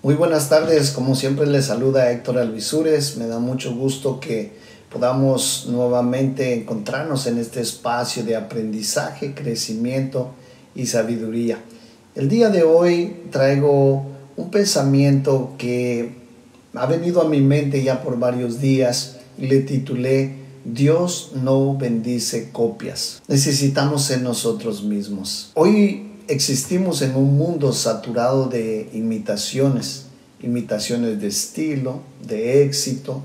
Muy buenas tardes, como siempre les saluda Héctor Alvisures. Me da mucho gusto que podamos nuevamente encontrarnos en este espacio de aprendizaje, crecimiento y sabiduría. El día de hoy traigo un pensamiento que ha venido a mi mente ya por varios días y le titulé Dios no bendice copias. Necesitamos ser nosotros mismos. Hoy existimos en un mundo saturado de imitaciones de estilo, de éxito,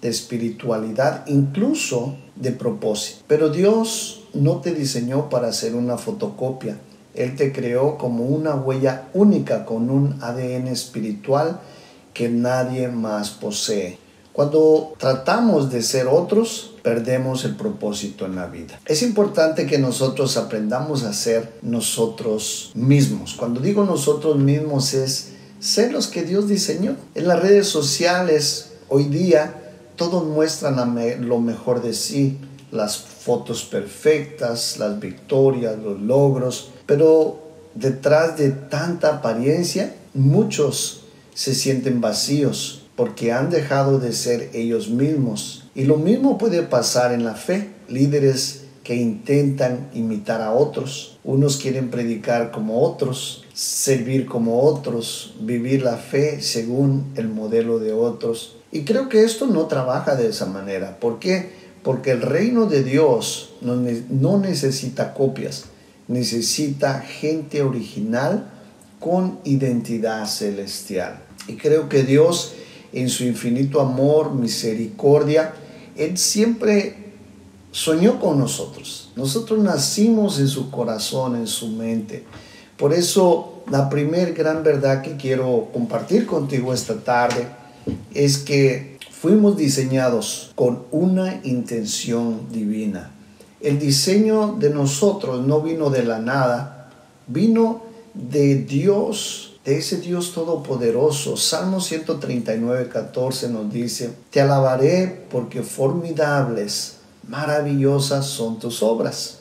de espiritualidad, incluso de propósito. Pero Dios no te diseñó para ser una fotocopia. Él te creó como una huella única con un ADN espiritual que nadie más posee. Cuando tratamos de ser otros, perdemos el propósito en la vida. Es importante que nosotros aprendamos a ser nosotros mismos. Cuando digo nosotros mismos es ser los que Dios diseñó. En las redes sociales hoy día todos muestran lo mejor de sí, las fotos perfectas, las victorias, los logros, pero detrás de tanta apariencia muchos se sienten vacíos porque han dejado de ser ellos mismos. Y lo mismo puede pasar en la fe. Líderes que intentan imitar a otros. Unos quieren predicar como otros, servir como otros, vivir la fe según el modelo de otros. Y creo que esto no trabaja de esa manera. ¿Por qué? Porque el reino de Dios no necesita copias. Necesita gente original con identidad celestial. Y creo que Dios, en su infinito amor, misericordia, Él siempre soñó con nosotros. Nosotros nacimos en su corazón, en su mente. Por eso, la primera gran verdad que quiero compartir contigo esta tarde es que fuimos diseñados con una intención divina. El diseño de nosotros no vino de la nada, vino de Dios, de ese Dios todopoderoso. Salmo 139:14 nos dice: Te alabaré porque formidables, maravillosas son tus obras.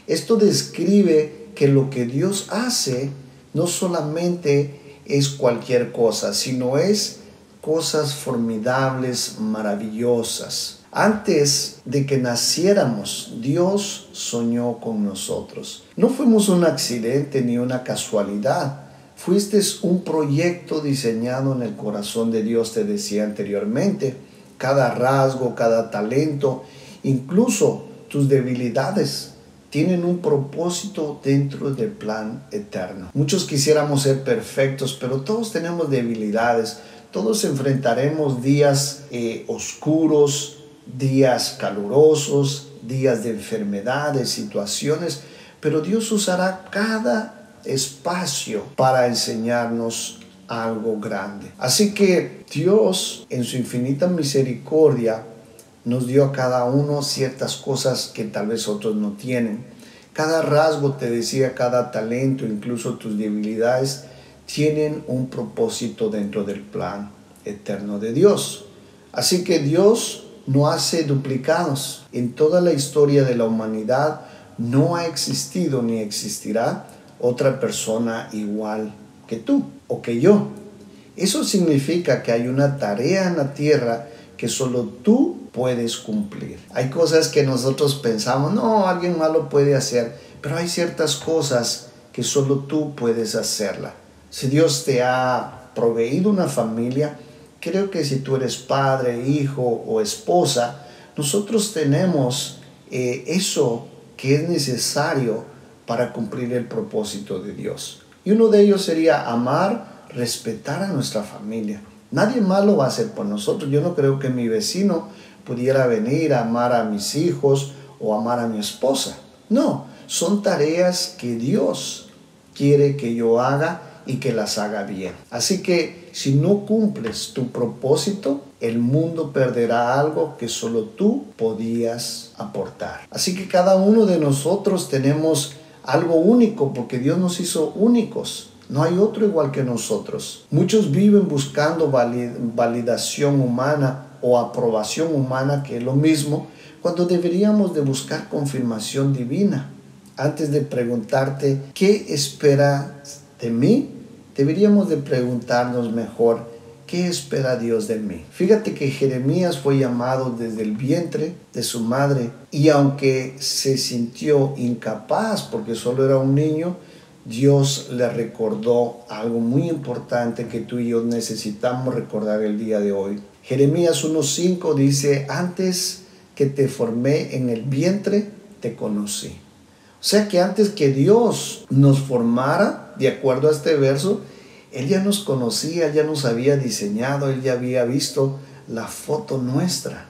Esto describe que lo que Dios hace no solamente es cualquier cosa, sino es cosas formidables, maravillosas. Antes de que naciéramos, Dios soñó con nosotros. No fuimos un accidente ni una casualidad. Fuiste un proyecto diseñado en el corazón de Dios, te decía anteriormente. Cada rasgo, cada talento, incluso tus debilidades, tienen un propósito dentro del plan eterno. Muchos quisiéramos ser perfectos, pero todos tenemos debilidades. Todos enfrentaremos días oscuros, días calurosos, días de enfermedades, situaciones, pero Dios usará cada espacio para enseñarnos algo grande. Así que Dios, en su infinita misericordia, nos dio a cada uno ciertas cosas que tal vez otros no tienen. Cada rasgo, te decía, cada talento, incluso tus debilidades, tienen un propósito dentro del plan eterno de Dios. Así que Dios no hace duplicados. En toda la historia de la humanidad no ha existido ni existirá otra persona igual que tú o que yo. Eso significa que hay una tarea en la tierra que solo tú puedes cumplir. Hay cosas que nosotros pensamos, no, alguien más lo puede hacer, pero hay ciertas cosas que solo tú puedes hacerla. Si Dios te ha proveído una familia, creo que si tú eres padre, hijo o esposa, nosotros tenemos eso que es necesario para cumplir el propósito de Dios. Y uno de ellos sería amar, respetar a nuestra familia. Nadie más lo va a hacer por nosotros. Yo no creo que mi vecino pudiera venir a amar a mis hijos o amar a mi esposa. No, son tareas que Dios quiere que yo haga y que las haga bien. Así que si no cumples tu propósito, el mundo perderá algo que solo tú podías aportar. Así que cada uno de nosotros tenemos algo único porque Dios nos hizo únicos. No hay otro igual que nosotros. Muchos viven buscando validación humana o aprobación humana, que es lo mismo, cuando deberíamos de buscar confirmación divina. Antes de preguntarte, ¿qué esperas de mí? deberíamos de preguntarnos mejor, ¿qué espera Dios de mí? Fíjate que Jeremías fue llamado desde el vientre de su madre y aunque se sintió incapaz porque solo era un niño, Dios le recordó algo muy importante que tú y yo necesitamos recordar el día de hoy. Jeremías 1:5 dice, antes que te formé en el vientre, te conocí. O sea que antes que Dios nos formara, de acuerdo a este verso, Él ya nos conocía, Él ya nos había diseñado, Él ya había visto la foto nuestra.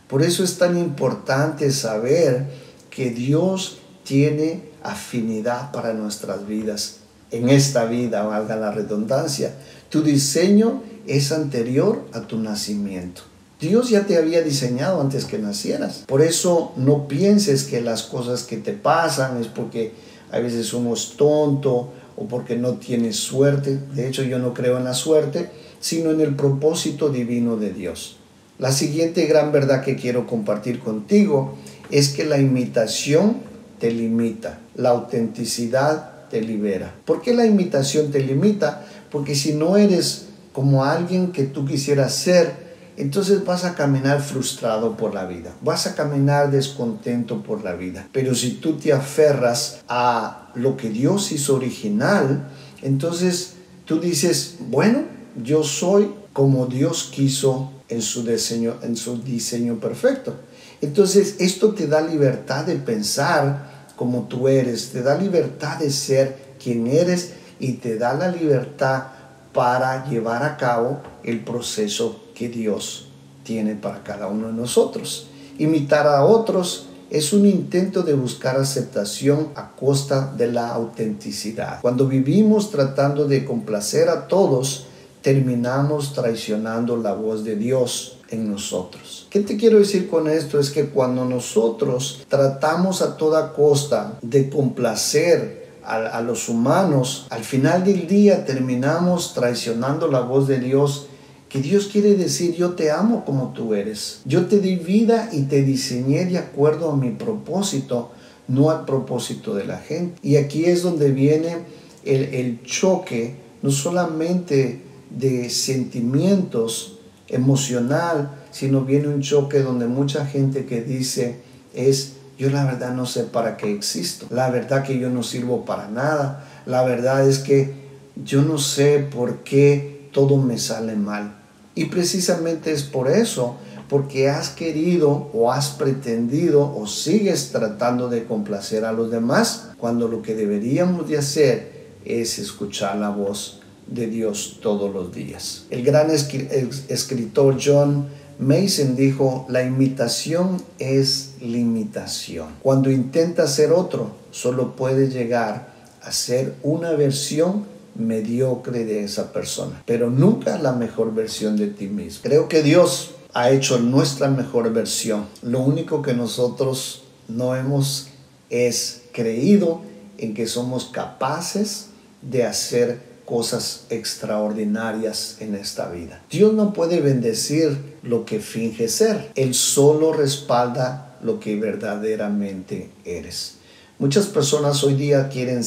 Por eso es tan importante saber que Dios tiene afinidad para nuestras vidas. En esta vida, valga la redundancia, tu diseño es anterior a tu nacimiento. Dios ya te había diseñado antes que nacieras. Por eso no pienses que las cosas que te pasan es porque a veces uno es tonto o porque no tienes suerte. De hecho, yo no creo en la suerte, sino en el propósito divino de Dios. La siguiente gran verdad que quiero compartir contigo es que la imitación te limita, la autenticidad te libera. ¿Por qué la imitación te limita? Porque si no eres como alguien que tú quisieras ser, entonces vas a caminar frustrado por la vida, vas a caminar descontento por la vida. Pero si tú te aferras a lo que Dios hizo original, entonces tú dices, bueno, yo soy como Dios quiso en su diseño perfecto. Entonces esto te da libertad de pensar como tú eres, te da libertad de ser quien eres y te da la libertad para llevar a cabo el proceso que Dios tiene para cada uno de nosotros. Imitar a otros es un intento de buscar aceptación a costa de la autenticidad. Cuando vivimos tratando de complacer a todos, terminamos traicionando la voz de Dios en nosotros. ¿Qué te quiero decir con esto? Es que cuando nosotros tratamos a toda costa de complacer a los humanos, al final del día terminamos traicionando la voz de Dios, que Dios quiere decir, yo te amo como tú eres. Yo te di vida y te diseñé de acuerdo a mi propósito, no al propósito de la gente. Y aquí es donde viene el choque, no solamente de sentimientos emocional, sino viene un choque donde mucha gente que dice yo la verdad no sé para qué existo, la verdad que yo no sirvo para nada, la verdad es que yo no sé por qué todo me sale mal. Y precisamente es por eso, porque has querido o has pretendido o sigues tratando de complacer a los demás, cuando lo que deberíamos de hacer es escuchar la voz de Dios todos los días. El gran escritor John Mason dijo, la imitación es limitación. Cuando intentas ser otro, solo puedes llegar a ser una versión mediocre de esa persona, pero nunca la mejor versión de ti mismo. Creo que Dios ha hecho nuestra mejor versión. Lo único que nosotros no hemos es creído en que somos capaces de hacer cosas extraordinarias en esta vida. Dios no puede bendecir lo que finge ser. Él solo respalda lo que verdaderamente eres. Muchas personas hoy día quieren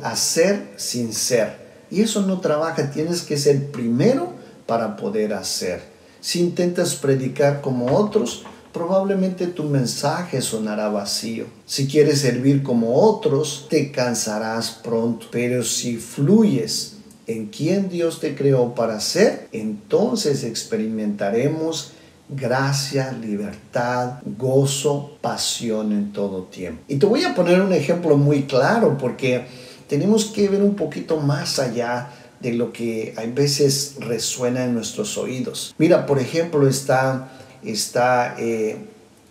hacer sin ser. Y eso no trabaja. Tienes que ser primero para poder hacer. Si intentas predicar como otros, probablemente tu mensaje sonará vacío. Si quieres servir como otros, te cansarás pronto. Pero si fluyes en quien Dios te creó para ser, entonces experimentaremos gracia, libertad, gozo, pasión en todo tiempo. Y te voy a poner un ejemplo muy claro, porque tenemos que ver un poquito más allá de lo que a veces resuena en nuestros oídos. Mira, por ejemplo, está en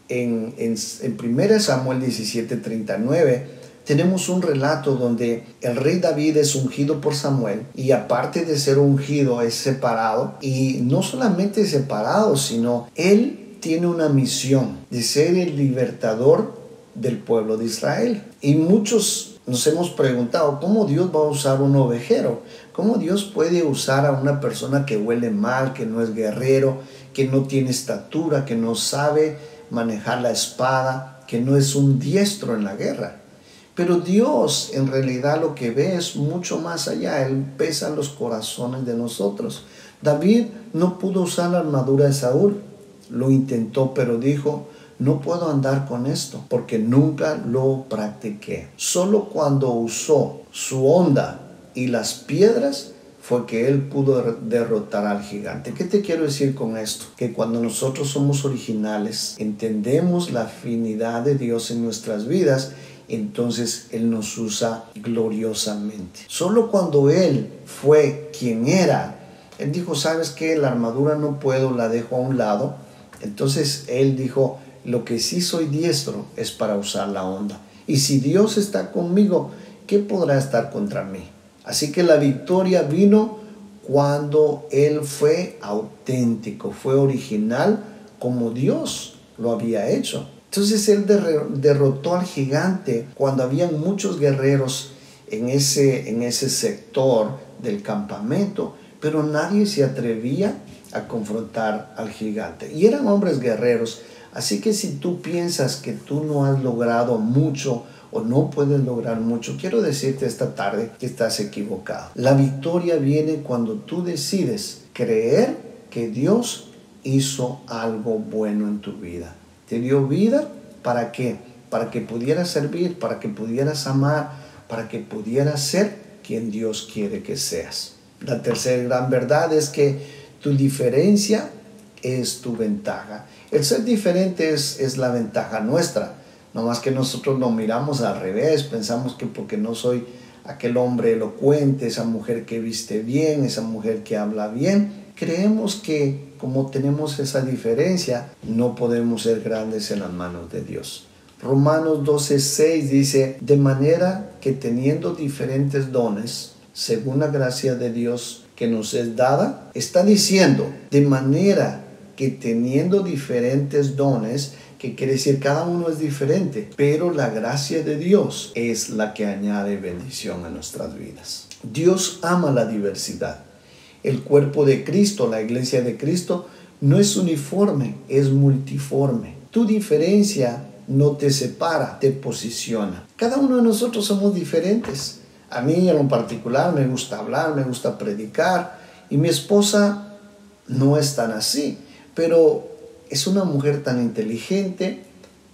1 Samuel 17:39, tenemos un relato donde el rey David es ungido por Samuel y aparte de ser ungido es separado, y no solamente separado, sino él tiene una misión de ser el libertador del pueblo de Israel. Y muchos nos hemos preguntado, ¿cómo Dios va a usar un ovejero? ¿Cómo Dios puede usar a una persona que huele mal, que no es guerrero, que no tiene estatura, que no sabe manejar la espada, que no es un diestro en la guerra? Pero Dios en realidad lo que ve es mucho más allá. Él pesa los corazones de nosotros. David no pudo usar la armadura de Saúl. Lo intentó, pero dijo: no puedo andar con esto porque nunca lo practiqué. Solo cuando usó su honda y las piedras fue que él pudo derrotar al gigante. ¿Qué te quiero decir con esto? Que cuando nosotros somos originales, entendemos la afinidad de Dios en nuestras vidas, entonces Él nos usa gloriosamente. Solo cuando Él fue quien era, Él dijo: ¿sabes qué? La armadura no puedo, la dejo a un lado. Entonces Él dijo: lo que sí soy diestro es para usar la honda. Y si Dios está conmigo, ¿qué podrá estar contra mí? Así que la victoria vino cuando Él fue auténtico, fue original como Dios lo había hecho. Entonces Él derrotó al gigante cuando habían muchos guerreros en ese sector del campamento, pero nadie se atrevía a confrontar al gigante. Y eran hombres guerreros. Así que si tú piensas que tú no has logrado mucho o no puedes lograr mucho, quiero decirte esta tarde que estás equivocado. La victoria viene cuando tú decides creer que Dios hizo algo bueno en tu vida. Te dio vida, ¿para qué? Para que pudieras servir, para que pudieras amar, para que pudieras ser quien Dios quiere que seas. La tercera gran verdad es que tu diferencia es tu ventaja. El ser diferente es la ventaja nuestra. No más que nosotros lo miramos al revés. Pensamos que porque no soy aquel hombre elocuente, esa mujer que viste bien, esa mujer que habla bien, creemos que como tenemos esa diferencia, no podemos ser grandes en las manos de Dios. Romanos 12:6 dice: de manera que teniendo diferentes dones, según la gracia de Dios que nos es dada, está diciendo, de manera que teniendo diferentes dones, que quiere decir cada uno es diferente, pero la gracia de Dios es la que añade bendición a nuestras vidas. Dios ama la diversidad. El cuerpo de Cristo, la iglesia de Cristo, no es uniforme, es multiforme. Tu diferencia no te separa, te posiciona. Cada uno de nosotros somos diferentes. A mí en lo particular me gusta hablar, me gusta predicar, y mi esposa no es tan así, pero es una mujer tan inteligente,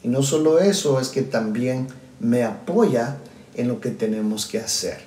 y no solo eso, es que también me apoya en lo que tenemos que hacer.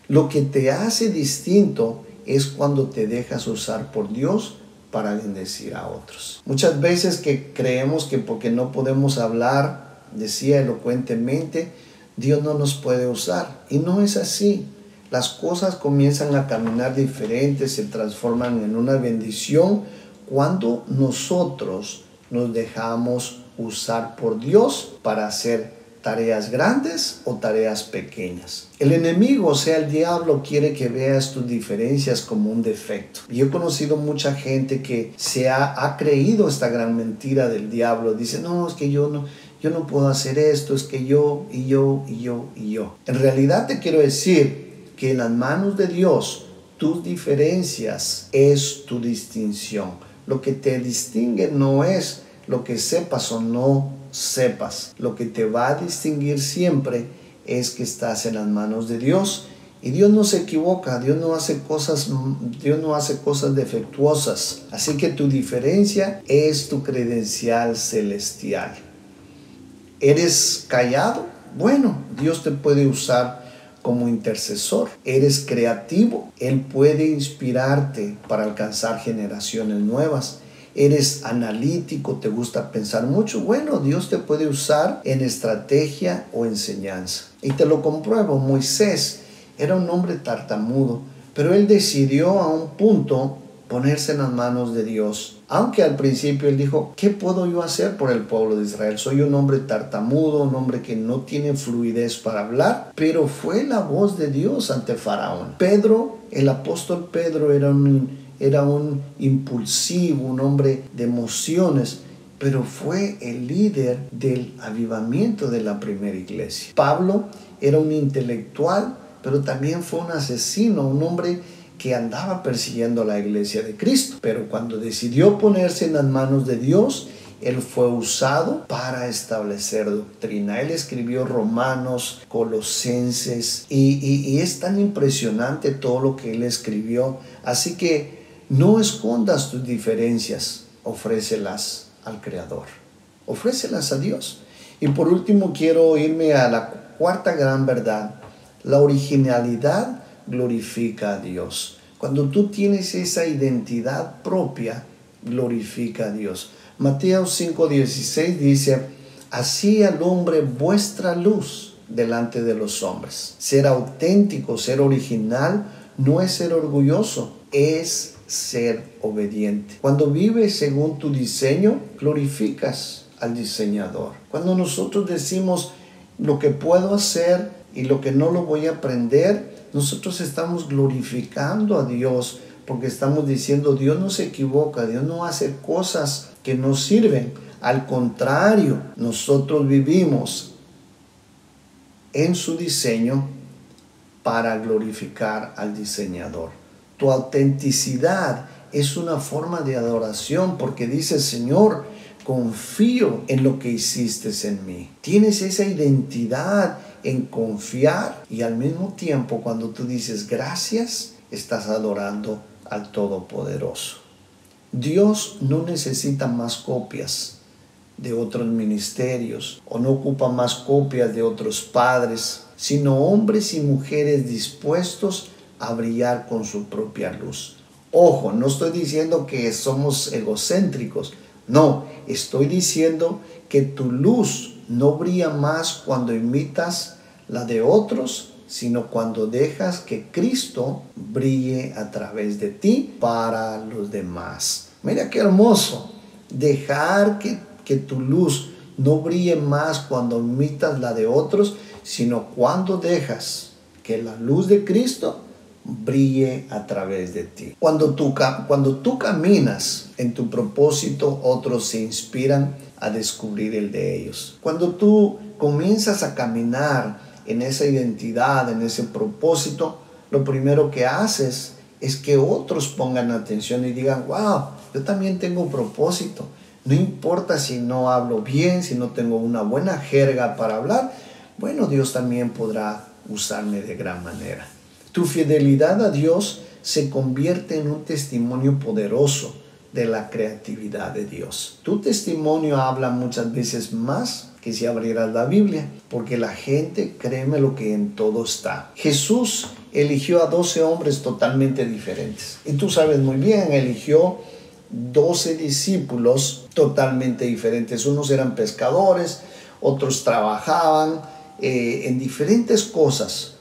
Lo que te hace distinto es cuando te dejas usar por Dios para bendecir a otros. Muchas veces que creemos que porque no podemos hablar, decía elocuentemente, Dios no nos puede usar. Y no es así. Las cosas comienzan a caminar diferentes, se transforman en una bendición cuando nosotros nos dejamos usar por Dios para hacer tareas grandes o tareas pequeñas. El enemigo, o sea, el diablo, quiere que veas tus diferencias como un defecto. Y he conocido mucha gente que ha creído esta gran mentira del diablo. Dice: no, es que yo no puedo hacer esto, es que yo. En realidad te quiero decir que en las manos de Dios, tus diferencias es tu distinción. Lo que te distingue no es lo que sepas o no sepas. Lo que te va a distinguir siempre es que estás en las manos de Dios. Y Dios no se equivoca, Dios no hace cosas defectuosas. Así que tu diferencia es tu credencial celestial. ¿Eres callado? Bueno, Dios te puede usar como intercesor. ¿Eres creativo? Él puede inspirarte para alcanzar generaciones nuevas. ¿Eres analítico? ¿Te gusta pensar mucho? Bueno, Dios te puede usar en estrategia o enseñanza. Y te lo compruebo. Moisés era un hombre tartamudo, pero él decidió a un punto ponerse en las manos de Dios. Aunque al principio él dijo: ¿qué puedo yo hacer por el pueblo de Israel? Soy un hombre tartamudo, un hombre que no tiene fluidez para hablar, pero fue la voz de Dios ante Faraón. Pedro, el apóstol Pedro, era un impulsivo, un hombre de emociones, pero fue el líder del avivamiento de la primera iglesia. Pablo era un intelectual, pero también fue un asesino, un hombre que andaba persiguiendo a la iglesia de Cristo. Pero cuando decidió ponerse en las manos de Dios Él fue usado para establecer doctrina. Él escribió Romanos, Colosenses, y es tan impresionante todo lo que él escribió. Así que no escondas tus diferencias, ofrécelas al Creador, ofrécelas a Dios. Y por último quiero irme a la cuarta gran verdad. La originalidad glorifica a Dios. Cuando tú tienes esa identidad propia, glorifica a Dios. Mateo 5:16 dice: así alumbre vuestra luz delante de los hombres. Ser auténtico, ser original, no es ser orgulloso, es ser obediente. Cuando vives según tu diseño, glorificas al diseñador. Cuando nosotros decimos lo que puedo hacer y lo que no lo voy a aprender, nosotros estamos glorificando a Dios, porque estamos diciendo: Dios no se equivoca, Dios no hace cosas que no sirven. Al contrario, nosotros vivimos en su diseño para glorificar al diseñador. Tu autenticidad es una forma de adoración, porque dices: Señor, confío en lo que hiciste en mí. Tienes esa identidad en confiar, y al mismo tiempo, cuando tú dices gracias, estás adorando al Todopoderoso. Dios no necesita más copias de otros ministerios, o no ocupa más copias de otros padres, sino hombres y mujeres dispuestos a brillar con su propia luz. Ojo, no estoy diciendo que somos egocéntricos, no, estoy diciendo que tu luz no brilla más cuando imitas la de otros, sino cuando dejas que Cristo brille a través de ti para los demás. Mira qué hermoso, dejar que tu luz no brille más cuando imitas la de otros, sino cuando dejas que la luz de Cristo brille a través de ti. Cuando tú caminas en tu propósito, otros se inspiran a descubrir el de ellos. Cuando tú comienzas a caminar en esa identidad, en ese propósito, lo primero que haces es que otros pongan atención y digan: wow, yo también tengo un propósito. No importa si no hablo bien, si no tengo una buena jerga para hablar, bueno, Dios también podrá usarme de gran manera. Tu fidelidad a Dios se convierte en un testimonio poderoso de la creatividad de Dios. Tu testimonio habla muchas veces más que si abrieras la Biblia, porque la gente, créeme lo que en todo está. Jesús eligió a 12 hombres totalmente diferentes. Y tú sabes muy bien, eligió 12 discípulos totalmente diferentes. Unos eran pescadores, otros trabajaban en diferentes cosas.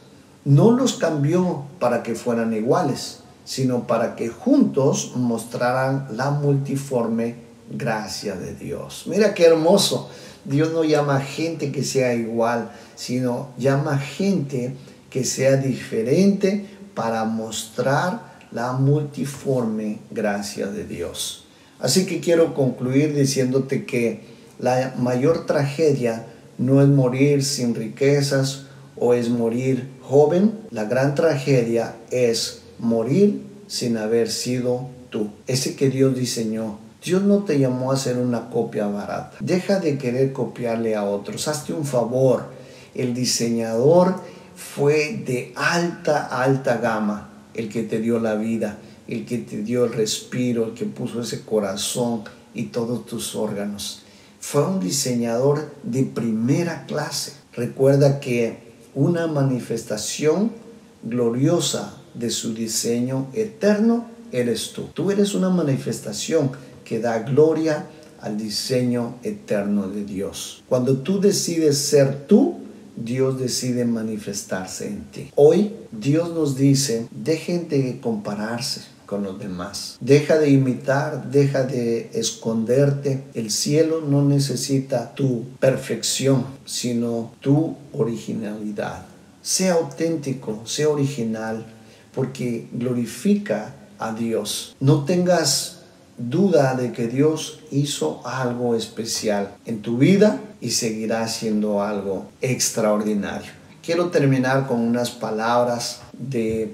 No los cambió para que fueran iguales, sino para que juntos mostraran la multiforme gracia de Dios. Mira qué hermoso. Dios no llama a gente que sea igual, sino llama a gente que sea diferente para mostrar la multiforme gracia de Dios. Así que quiero concluir diciéndote que la mayor tragedia no es morir sin riquezas o es morir joven. La gran tragedia es morir sin haber sido tú, ese que Dios diseñó. Dios no te llamó a ser una copia barata. Deja de querer copiarle a otros. Hazte un favor. El diseñador fue de alta gama, el que te dio la vida, el que te dio el respiro, el que puso ese corazón y todos tus órganos. Fue un diseñador de primera clase. Recuerda que una manifestación gloriosa de su diseño eterno eres tú. Tú eres una manifestación que da gloria al diseño eterno de Dios. Cuando tú decides ser tú, Dios decide manifestarse en ti. Hoy Dios nos dice: dejen de compararse con los demás. Deja de imitar, deja de esconderte. El cielo no necesita tu perfección, sino tu originalidad. Sea auténtico, sea original, porque glorifica a Dios. No tengas duda de que Dios hizo algo especial en tu vida y seguirá haciendo algo extraordinario. Quiero terminar con unas palabras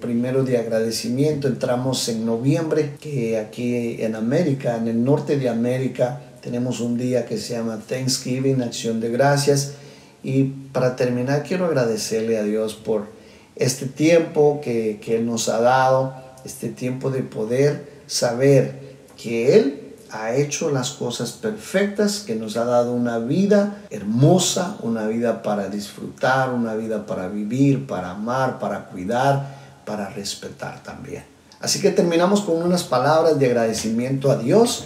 primero de agradecimiento. Entramos en noviembre, que aquí en América, en el norte de América, Tenemos un día que se llama Thanksgiving, Acción de Gracias. Y para terminar, quiero agradecerle a Dios por este tiempo que Él nos ha dado, este tiempo de poder saber que Él ha hecho las cosas perfectas, que nos ha dado una vida hermosa, una vida para disfrutar, una vida para vivir, para amar, para cuidar, para respetar también. Así que terminamos con unas palabras de agradecimiento a Dios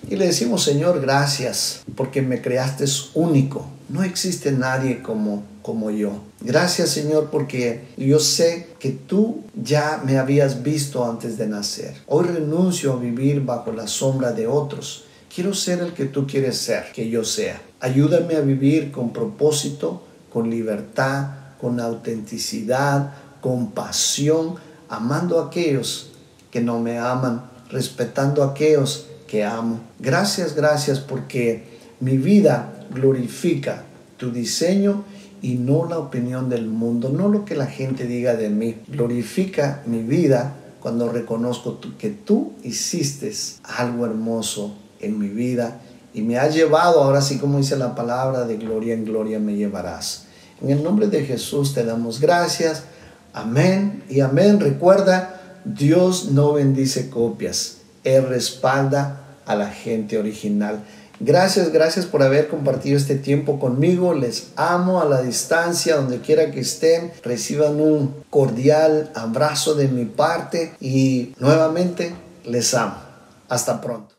y le decimos: Señor, gracias porque me creaste único. No existe nadie como yo. Gracias, Señor, porque yo sé que tú ya me habías visto antes de nacer. Hoy renuncio a vivir bajo la sombra de otros. Quiero ser el que tú quieres ser, que yo sea. Ayúdame a vivir con propósito, con libertad, con autenticidad, con pasión, amando a aquellos que no me aman, respetando a aquellos que amo. Gracias, gracias, porque mi vida glorifica tu diseño y no la opinión del mundo, no lo que la gente diga de mí. Glorifica mi vida cuando reconozco que tú hiciste algo hermoso en mi vida y me has llevado, ahora sí como dice la palabra, de gloria en gloria me llevarás. En el nombre de Jesús te damos gracias. Amén y amén. Recuerda, Dios no bendice copias. Él respalda a la gente original. Gracias, gracias por haber compartido este tiempo conmigo. Les amo a la distancia, donde quiera que estén. Reciban un cordial abrazo de mi parte y nuevamente les amo. Hasta pronto.